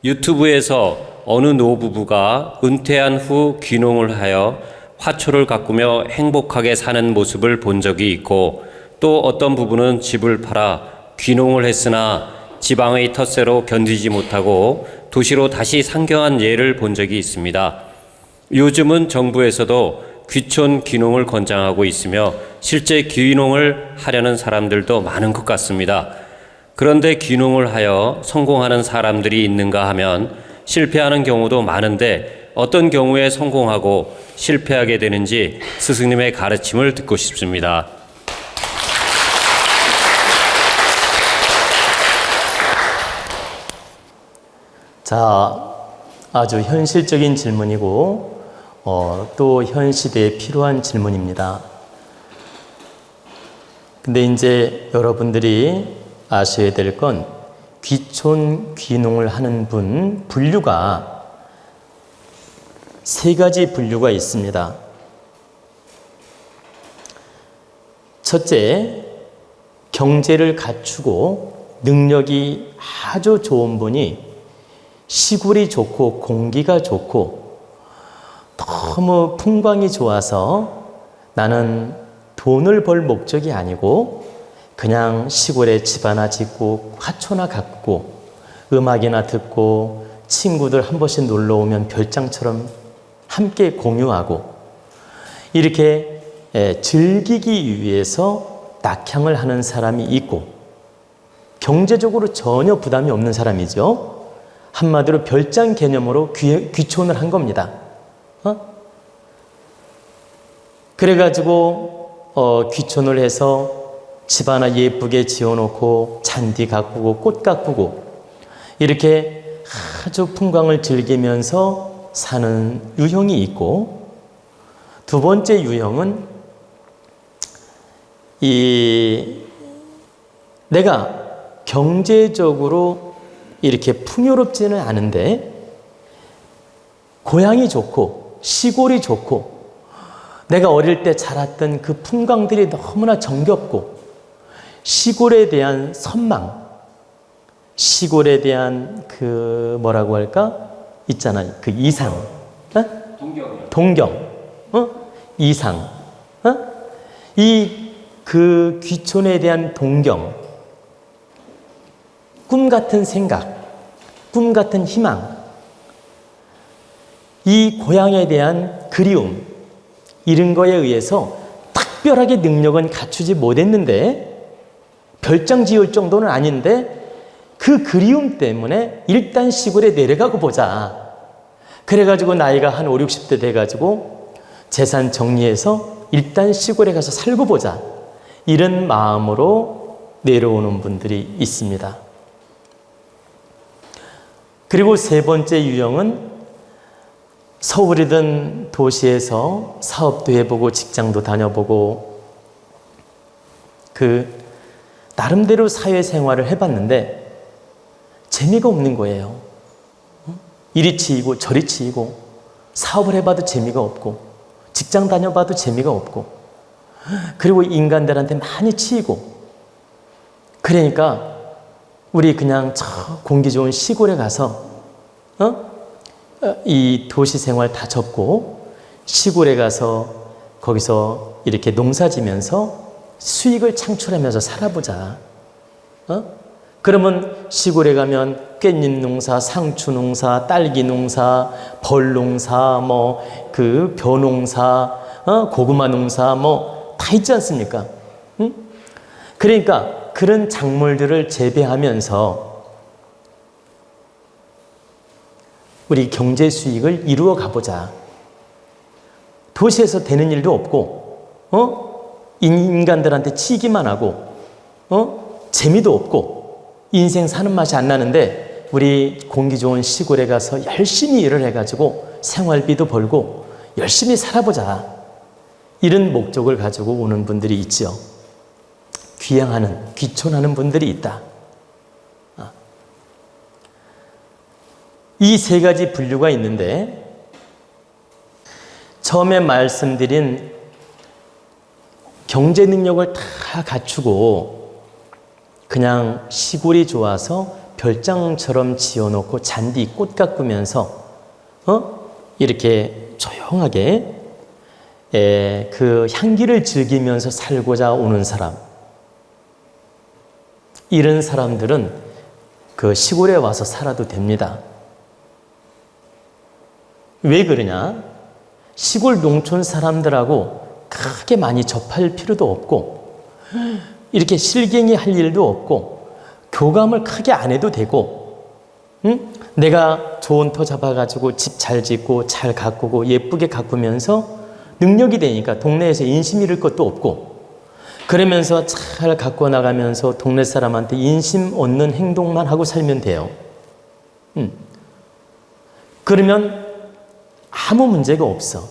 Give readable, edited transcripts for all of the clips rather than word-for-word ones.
유튜브에서 어느 노부부가 은퇴한 후 귀농을 하여 화초를 가꾸며 행복하게 사는 모습을 본 적이 있고, 또 어떤 부부는 집을 팔아 귀농을 했으나 지방의 텃세로 견디지 못하고 도시로 다시 상경한 예를 본 적이 있습니다. 요즘은 정부에서도 귀촌 귀농을 권장하고 있으며 실제 귀농을 하려는 사람들도 많은 것 같습니다. 그런데 귀농을 하여 성공하는 사람들이 있는가 하면 실패하는 경우도 많은데, 어떤 경우에 성공하고 실패하게 되는지 스승님의 가르침을 듣고 싶습니다. 자, 아주 현실적인 질문이고 또 현 시대에 필요한 질문입니다. 근데 이제 여러분들이 아셔야 될 건, 귀촌 귀농을 하는 분류가 세 가지 분류가 있습니다. 첫째, 경제를 갖추고 능력이 아주 좋은 분이 시골이 좋고 공기가 좋고 너무 풍광이 좋아서 나는 돈을 벌 목적이 아니고 그냥 시골에 집 하나 짓고 화초나 가꾸고 음악이나 듣고 친구들 한 번씩 놀러 오면 별장처럼 함께 공유하고 이렇게 즐기기 위해서 낙향을 하는 사람이 있고, 경제적으로 전혀 부담이 없는 사람이죠. 한마디로 별장 개념으로 귀촌을 한 겁니다. 그래가지고 귀촌을 해서 집 하나 예쁘게 지어놓고 잔디 가꾸고 꽃 가꾸고 이렇게 아주 풍광을 즐기면서 사는 유형이 있고, 두 번째 유형은 내가 경제적으로 이렇게 풍요롭지는 않은데 고향이 좋고 시골이 좋고 내가 어릴 때 자랐던 그 풍광들이 너무나 정겹고, 시골에 대한 선망, 시골에 대한 그 뭐라고 할까? 있잖아요. 그 이상. 동경. 이상. 그 귀촌에 대한 동경. 꿈 같은 생각, 꿈 같은 희망, 이 고향에 대한 그리움, 이런 거에 의해서 특별하게 능력은 갖추지 못했는데, 별장 지을 정도는 아닌데 그 그리움 때문에 일단 시골에 내려가고 보자. 그래가지고 나이가 한 5, 60대 돼가지고 재산 정리해서 일단 시골에 가서 살고 보자. 이런 마음으로 내려오는 분들이 있습니다. 그리고 세 번째 유형은 서울이든 도시에서 사업도 해보고 직장도 다녀보고 나름대로 사회생활을 해봤는데 재미가 없는 거예요. 이리 치이고 저리 치이고 사업을 해봐도 재미가 없고 직장 다녀봐도 재미가 없고, 그리고 인간들한테 많이 치이고, 그러니까 우리 그냥 저 공기 좋은 시골에 가서 이 도시 생활 다 접고 시골에 가서 거기서 이렇게 농사 지면서 수익을 창출하면서 살아보자. 그러면 시골에 가면 깻잎 농사, 상추 농사, 딸기 농사, 벌 농사, 벼 농사, 고구마 농사 다 있지 않습니까? 그러니까 그런 작물들을 재배하면서 우리 경제 수익을 이루어 가보자. 도시에서 되는 일도 없고, 인간들한테 치기만 하고, 재미도 없고, 인생 사는 맛이 안 나는데, 우리 공기 좋은 시골에 가서 열심히 일을 해가지고 생활비도 벌고 열심히 살아보자. 이런 목적을 가지고 오는 분들이 있죠. 귀향하는, 귀촌하는 분들이 있다. 이 세 가지 분류가 있는데, 처음에 말씀드린 경제 능력을 다 갖추고 그냥 시골이 좋아서 별장처럼 지어놓고 잔디 꽃 가꾸면서 이렇게 조용하게 그 향기를 즐기면서 살고자 오는 사람, 이런 사람들은 그 시골에 와서 살아도 됩니다. 왜 그러냐? 시골 농촌 사람들하고 크게 많이 접할 필요도 없고, 이렇게 실갱이 할 일도 없고, 교감을 크게 안 해도 되고, 내가 좋은 터 잡아가지고 집 잘 짓고 잘 가꾸고 예쁘게 가꾸면서 능력이 되니까 동네에서 인심 잃을 것도 없고, 그러면서 잘 가꾸어 나가면서 동네 사람한테 인심 얻는 행동만 하고 살면 돼요. 그러면 아무 문제가 없어.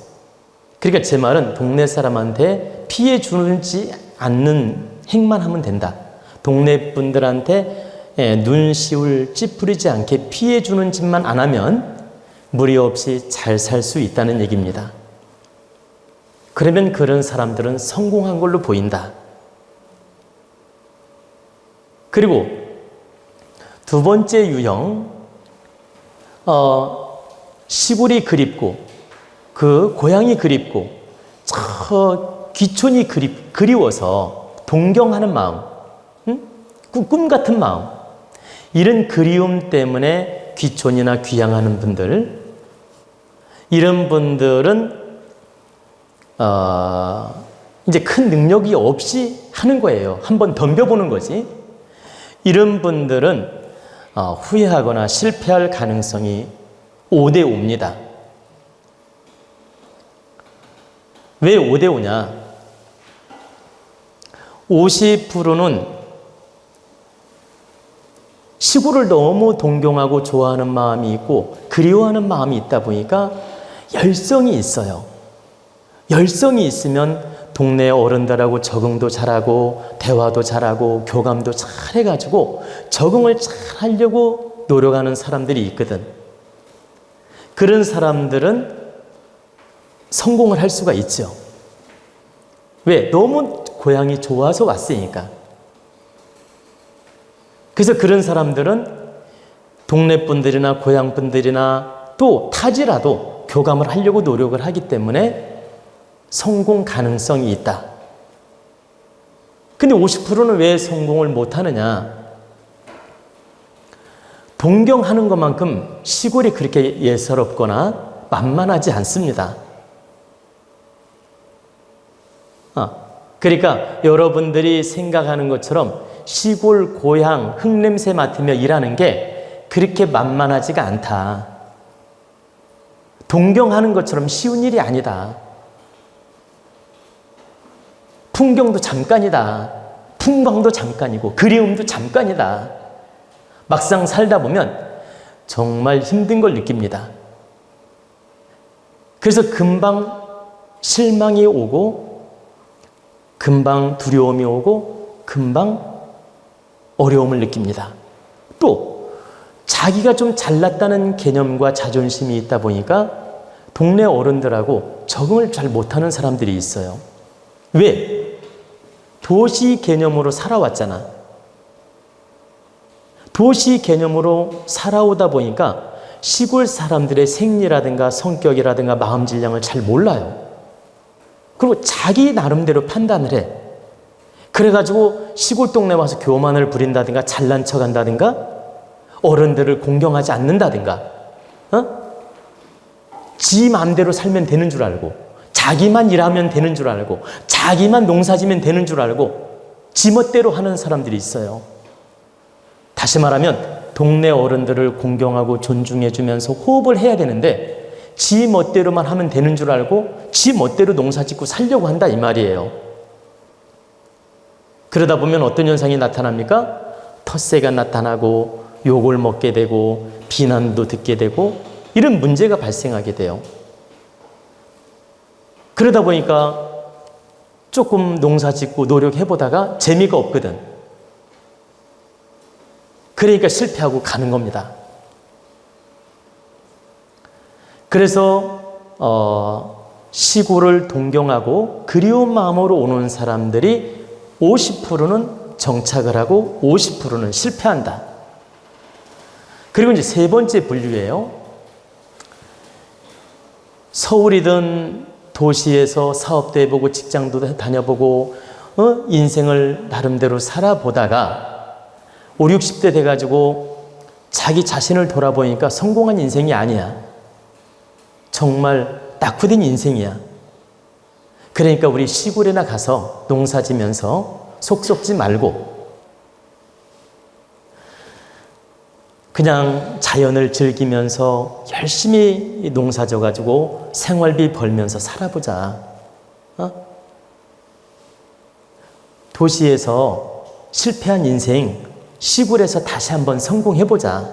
그러니까 제 말은 동네 사람한테 피해 주지 않는 행만 하면 된다. 동네 분들한테 눈시울 찌푸리지 않게 피해 주는 짓만 안 하면 무리 없이 잘 살 수 있다는 얘기입니다. 그러면 그런 사람들은 성공한 걸로 보인다. 그리고 두 번째 유형, 시골이 그립고 그 고향이 그립고 저 귀촌이 그리워서 동경하는 마음, 꿈 같은 마음, 이런 그리움 때문에 귀촌이나 귀향하는 분들, 이런 분들은 이제 큰 능력이 없이 하는 거예요. 한번 덤벼보는 거지. 이런 분들은 후회하거나 실패할 가능성이 5대 5입니다. 왜 5대 5냐? 50%는 시골을 너무 동경하고 좋아하는 마음이 있고 그리워하는 마음이 있다 보니까 열성이 있어요. 열성이 있으면 동네 어른들하고 적응도 잘하고 대화도 잘하고 교감도 잘 해가지고 적응을 잘 하려고 노력하는 사람들이 있거든. 그런 사람들은 성공을 할 수가 있죠. 왜? 너무 고향이 좋아서 왔으니까. 그래서 그런 사람들은 동네 분들이나 고향 분들이나 또 타지라도 교감을 하려고 노력을 하기 때문에 성공 가능성이 있다. 근데 50%는 왜 성공을 못하느냐? 동경하는 것만큼 시골이 그렇게 예사롭거나 만만하지 않습니다. 그러니까 여러분들이 생각하는 것처럼 시골, 고향, 흙냄새 맡으며 일하는 게 그렇게 만만하지가 않다. 동경하는 것처럼 쉬운 일이 아니다. 풍경도 잠깐이다. 풍광도 잠깐이고 그리움도 잠깐이다. 막상 살다 보면 정말 힘든 걸 느낍니다. 그래서 금방 실망이 오고 금방 두려움이 오고 금방 어려움을 느낍니다. 또 자기가 좀 잘났다는 개념과 자존심이 있다 보니까 동네 어른들하고 적응을 잘 못하는 사람들이 있어요. 왜? 도시 개념으로 살아왔잖아. 도시 개념으로 살아오다 보니까 시골 사람들의 생리라든가 성격이라든가 마음 질량을 잘 몰라요. 그리고 자기 나름대로 판단을 해. 그래가지고 시골 동네 와서 교만을 부린다든가 잘난 척 한다든가 어른들을 공경하지 않는다든가 지 마음대로 살면 되는 줄 알고 자기만 일하면 되는 줄 알고 자기만 농사지면 되는 줄 알고 지멋대로 하는 사람들이 있어요. 다시 말하면 동네 어른들을 공경하고 존중해주면서 호흡을 해야 되는데 지 멋대로만 하면 되는 줄 알고 지 멋대로 농사짓고 살려고 한다 이 말이에요. 그러다 보면 어떤 현상이 나타납니까? 텃세가 나타나고 욕을 먹게 되고 비난도 듣게 되고 이런 문제가 발생하게 돼요. 그러다 보니까 조금 농사짓고 노력해보다가 재미가 없거든. 그러니까 실패하고 가는 겁니다. 그래서 시골을 동경하고 그리운 마음으로 오는 사람들이 50%는 정착을 하고 50%는 실패한다. 그리고 이제 세 번째 분류예요. 서울이든 도시에서 사업도 해보고 직장도 다녀보고 인생을 나름대로 살아보다가 5, 60대 돼가지고 자기 자신을 돌아보니까 성공한 인생이 아니야. 정말 낙후된 인생이야. 그러니까 우리 시골에나 가서 농사 지면서 속 썩지 말고 그냥 자연을 즐기면서 열심히 농사 져가지고 생활비 벌면서 살아보자. 도시에서 실패한 인생 시골에서 다시 한번 성공해보자.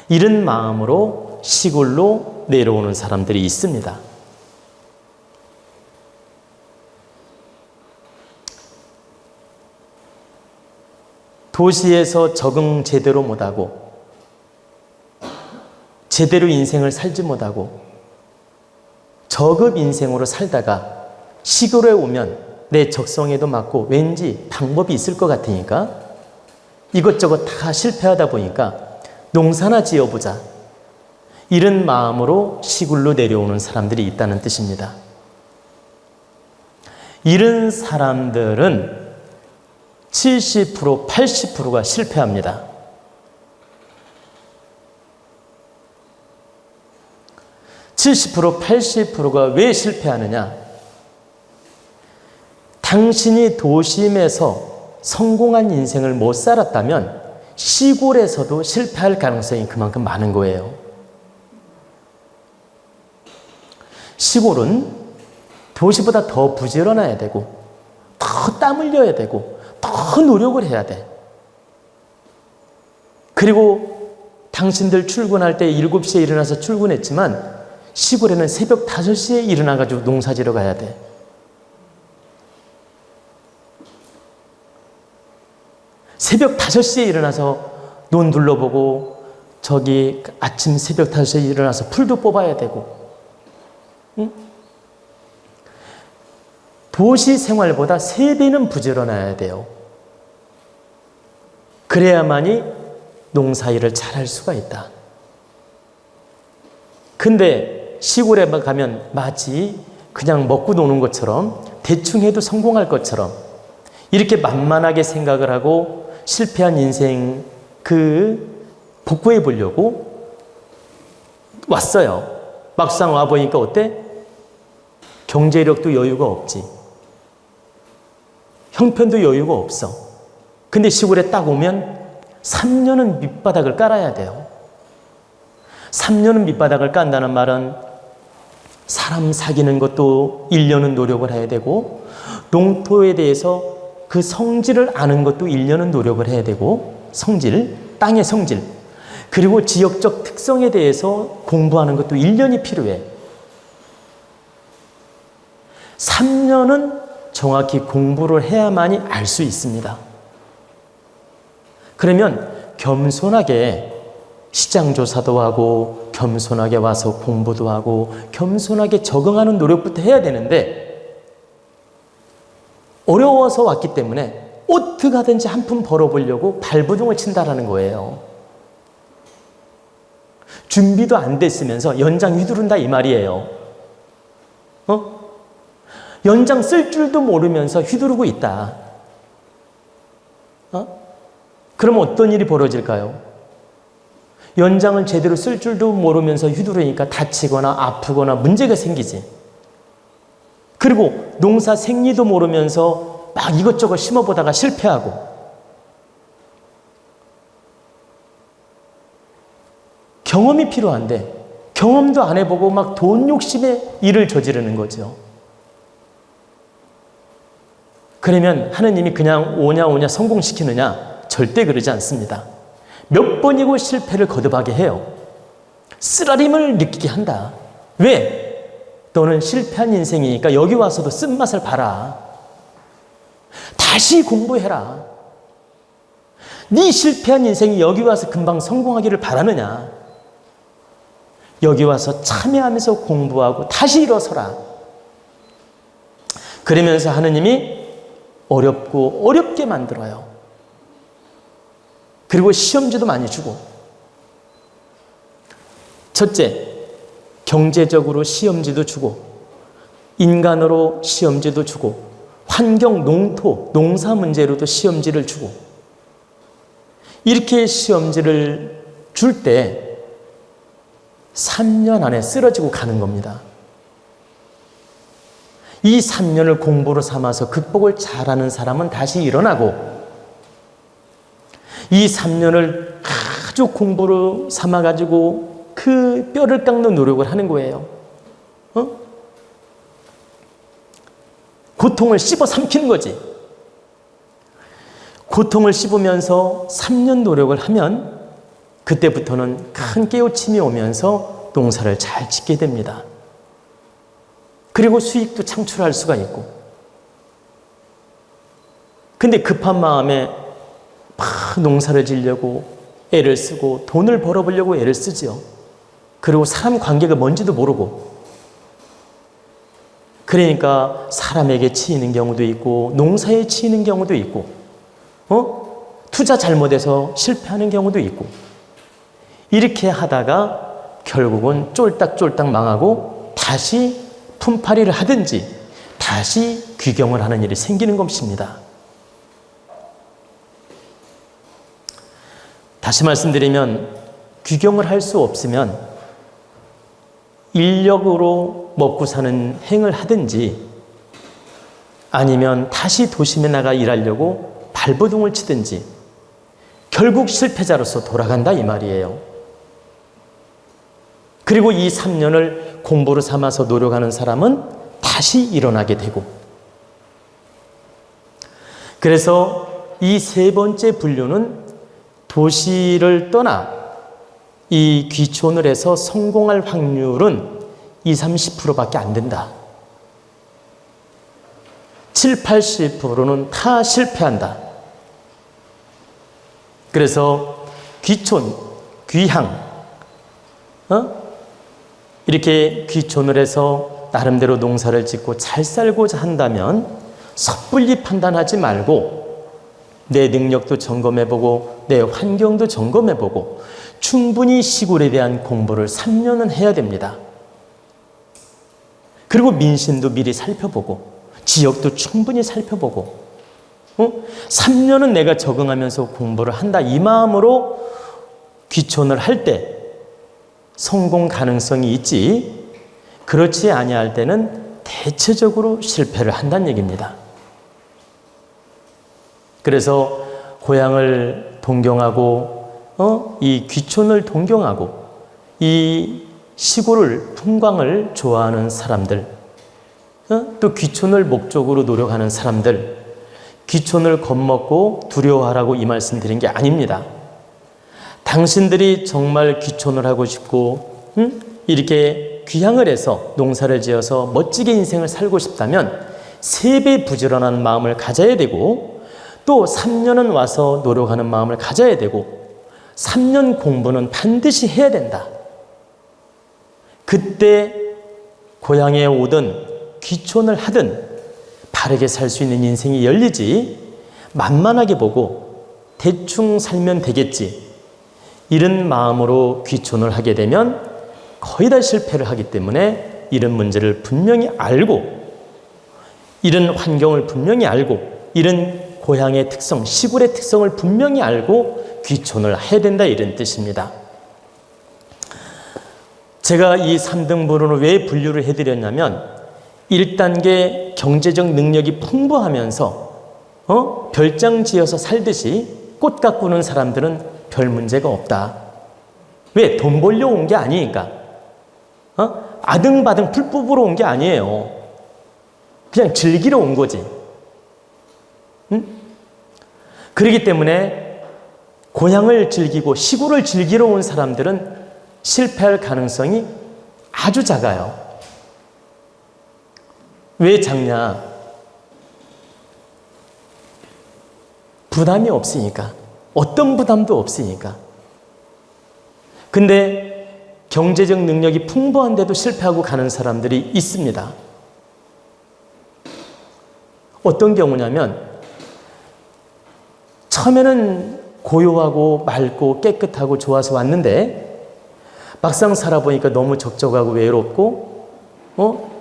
이런 마음으로 시골로 내려오는 사람들이 있습니다. 도시에서 적응 제대로 못하고 제대로 인생을 살지 못하고 저급 인생으로 살다가 시골에 오면 내 적성에도 맞고 왠지 방법이 있을 것 같으니까 이것저것 다 실패하다 보니까 농사나 지어보자. 이런 마음으로 시골로 내려오는 사람들이 있다는 뜻입니다. 이런 사람들은 70%, 80%가 실패합니다. (70%) 80%가 왜 실패하느냐? 당신이 도심에서 성공한 인생을 못 살았다면 시골에서도 실패할 가능성이 그만큼 많은 거예요. 시골은 도시보다 더 부지런해야 되고 더 땀 흘려야 되고 더 노력을 해야 돼. 그리고 당신들 출근할 때 7시에 일어나서 출근했지만 시골에는 새벽 5시에 일어나가지고 농사지러 가야 돼. 새벽 5시에 일어나서 논 둘러보고 저기 아침 새벽 5시에 일어나서 풀도 뽑아야 되고. 응? 도시 생활보다 3배는 부지런해야 돼요. 그래야만이 농사일을 잘할 수가 있다. 근데 시골에만 가면 마치 그냥 먹고 노는 것처럼 대충 해도 성공할 것처럼 이렇게 만만하게 생각을 하고 실패한 인생 복구해 보려고 왔어요. 막상 와보니까 어때? 경제력도 여유가 없지. 형편도 여유가 없어. 근데 시골에 딱 오면 3년은 밑바닥을 깔아야 돼요. 3년은 밑바닥을 깐다는 말은 사람 사귀는 것도 1년은 노력을 해야 되고 농토에 대해서 그 성질을 아는 것도 1년은 노력을 해야 되고 성질, 땅의 성질 그리고 지역적 특성에 대해서 공부하는 것도 1년이 필요해. 3년은 정확히 공부를 해야만이 알 수 있습니다. 그러면 겸손하게 시장 조사도 하고 겸손하게 와서 공부도 하고 겸손하게 적응하는 노력부터 해야 되는데 어려워서 왔기 때문에 어떻게 하든지 한 푼 벌어보려고 발버둥을 친다라는 거예요. 준비도 안 됐으면서 연장 휘두른다 이 말이에요. 연장 쓸 줄도 모르면서 휘두르고 있다. 그럼 어떤 일이 벌어질까요? 연장을 제대로 쓸 줄도 모르면서 휘두르니까 다치거나 아프거나 문제가 생기지. 그리고 농사 생리도 모르면서 막 이것저것 심어보다가 실패하고 경험이 필요한데 경험도 안 해보고 막 돈 욕심에 일을 저지르는 거죠. 그러면 하느님이 그냥 오냐 성공시키느냐? 절대 그러지 않습니다. 몇 번이고 실패를 거듭하게 해요. 쓰라림을 느끼게 한다. 왜? 너는 실패한 인생이니까 여기 와서도 쓴맛을 봐라. 다시 공부해라. 네 실패한 인생이 여기 와서 금방 성공하기를 바라느냐? 여기 와서 참여하면서 공부하고 다시 일어서라. 그러면서 하느님이 어렵고 어렵게 만들어요. 그리고 시험지도 많이 주고 첫째, 경제적으로 시험지도 주고 인간으로 시험지도 주고 환경, 농토, 농사 문제로도 시험지를 주고 이렇게 시험지를 줄 때 3년 안에 쓰러지고 가는 겁니다. 이 3년을 공부로 삼아서 극복을 잘하는 사람은 다시 일어나고 이 3년을 아주 공부로 삼아가지고 그 뼈를 깎는 노력을 하는 거예요. 고통을 씹어 삼키는 거지. 고통을 씹으면서 3년 노력을 하면 그때부터는 큰 깨우침이 오면서 농사를 잘 짓게 됩니다. 그리고 수익도 창출할 수가 있고. 근데 급한 마음에 막 농사를 지려고 애를 쓰고 돈을 벌어보려고 애를 쓰죠. 그리고 사람 관계가 뭔지도 모르고. 그러니까 사람에게 치이는 경우도 있고 농사에 치이는 경우도 있고 투자 잘못해서 실패하는 경우도 있고 이렇게 하다가 결국은 쫄딱쫄딱 망하고 다시 품팔이를 하든지 다시 귀경을 하는 일이 생기는 것입니다. 다시 말씀드리면 귀경을 할 수 없으면 인력으로 먹고 사는 행을 하든지 아니면 다시 도심에 나가 일하려고 발버둥을 치든지 결국 실패자로서 돌아간다 이 말이에요. 그리고 이 3년을 공부로 삼아서 노력하는 사람은 다시 일어나게 되고 그래서 이 세 번째 분류는 도시를 떠나 이 귀촌을 해서 성공할 확률은 20-30%밖에 안 된다. 70-80%는 다 실패한다. 그래서 귀촌, 귀향, 이렇게 귀촌을 해서 나름대로 농사를 짓고 잘 살고자 한다면 섣불리 판단하지 말고 내 능력도 점검해보고 내 환경도 점검해보고 충분히 시골에 대한 공부를 3년은 해야 됩니다. 그리고 민심도 미리 살펴보고 지역도 충분히 살펴보고 3년은 내가 적응하면서 공부를 한다 이 마음으로 귀촌을 할 때 성공 가능성이 있지 그렇지 아니할 때는 대체적으로 실패를 한다는 얘기입니다. 그래서 고향을 동경하고 이 귀촌을 동경하고 이 시골을 풍광을 좋아하는 사람들 또 귀촌을 목적으로 노력하는 사람들 귀촌을 겁먹고 두려워하라고 이 말씀 드린 게 아닙니다. 당신들이 정말 귀촌을 하고 싶고 이렇게 귀향을 해서 농사를 지어서 멋지게 인생을 살고 싶다면 3배 부지런한 마음을 가져야 되고 또 3년은 와서 노력하는 마음을 가져야 되고 3년 공부는 반드시 해야 된다. 그때 고향에 오든 귀촌을 하든 바르게 살 수 있는 인생이 열리지 만만하게 보고 대충 살면 되겠지 이런 마음으로 귀촌을 하게 되면 거의 다 실패를 하기 때문에 이런 문제를 분명히 알고 이런 환경을 분명히 알고 이런 고향의 특성, 시골의 특성을 분명히 알고 귀촌을 해야 된다 이런 뜻입니다. 제가 이 3등분으로 왜 분류를 해드렸냐면 1단계 경제적 능력이 풍부하면서 별장 지어서 살듯이 꽃 가꾸는 사람들은 별 문제가 없다. 왜? 돈 벌려 온 게 아니니까. 아등바등 풀 뽑으러 온 게 아니에요. 그냥 즐기러 온 거지. 그렇기 때문에 고향을 즐기고 시골을 즐기러 온 사람들은 실패할 가능성이 아주 작아요. 왜 작냐? 부담이 없으니까. 어떤 부담도 없으니까. 근데 경제적 능력이 풍부한데도 실패하고 가는 사람들이 있습니다. 어떤 경우냐면 처음에는 고요하고 맑고 깨끗하고 좋아서 왔는데 막상 살아보니까 너무 적적하고 외롭고,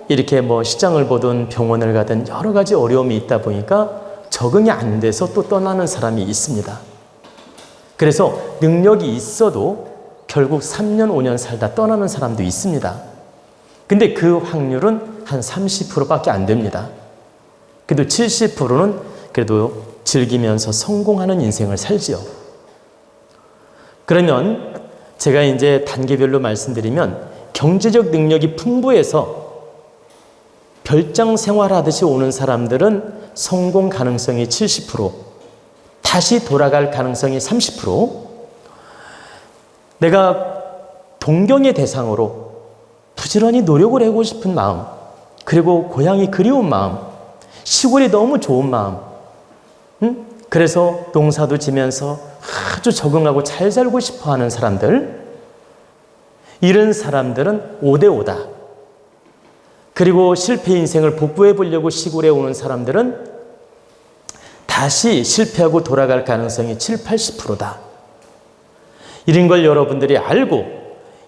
이렇게 뭐 시장을 보든 병원을 가든 여러 가지 어려움이 있다 보니까 적응이 안 돼서 또 떠나는 사람이 있습니다. 그래서 능력이 있어도 결국 3년, 5년 살다 떠나는 사람도 있습니다. 근데 그 확률은 한 30%밖에 안 됩니다. 그래도 70%는 그래도 즐기면서 성공하는 인생을 살지요. 그러면 제가 이제 단계별로 말씀드리면 경제적 능력이 풍부해서 별장 생활하듯이 오는 사람들은 성공 가능성이 70%, 다시 돌아갈 가능성이 30%, 내가 동경의 대상으로 부지런히 노력을 하고 싶은 마음, 그리고 고향이 그리운 마음, 시골이 너무 좋은 마음, 그래서 농사도 지면서 아주 적응하고 잘 살고 싶어 하는 사람들, 이런 사람들은 5대5다. 그리고 실패 인생을 복구해 보려고 시골에 오는 사람들은 다시 실패하고 돌아갈 가능성이 7, 80%다. 이런 걸 여러분들이 알고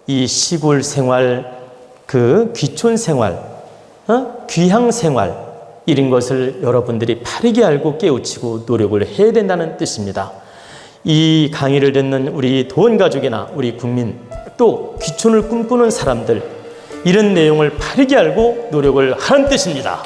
이 시골 생활, 그 귀촌 생활, 귀향 생활, 이런 것을 여러분들이 바르게 알고 깨우치고 노력을 해야 된다는 뜻입니다. 이 강의를 듣는 우리 도원 가족이나 우리 국민, 또 귀촌을 꿈꾸는 사람들, 이런 내용을 바르게 알고 노력을 하는 뜻입니다.